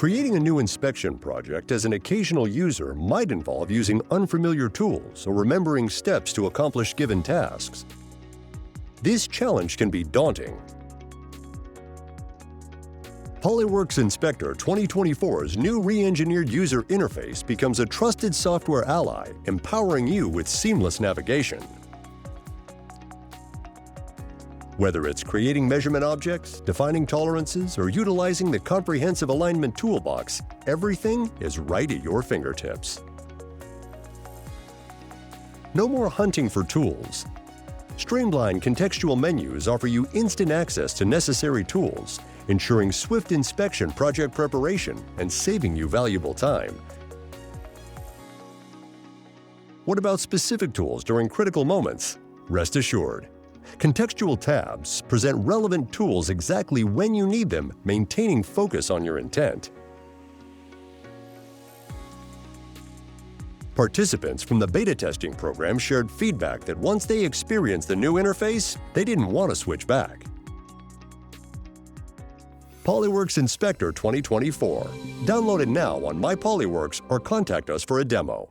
Creating a new inspection project as an occasional user might involve using unfamiliar tools or remembering steps to accomplish given tasks. This challenge can be daunting. PolyWorks Inspector 2024's new re-engineered user interface becomes a trusted software ally, empowering you with seamless navigation. Whether it's creating measurement objects, defining tolerances, or utilizing the comprehensive alignment toolbox, everything is right at your fingertips. No more hunting for tools. Streamlined contextual menus offer you instant access to necessary tools, ensuring swift inspection project preparation and saving you valuable time. What about specific tools during critical moments? Rest assured, contextual tabs present relevant tools exactly when you need them, maintaining focus on your intent. Participants from the beta testing program shared feedback that once they experienced the new interface, they didn't want to switch back. PolyWorks Inspector 2024. Download it now on My PolyWorks or contact us for a demo.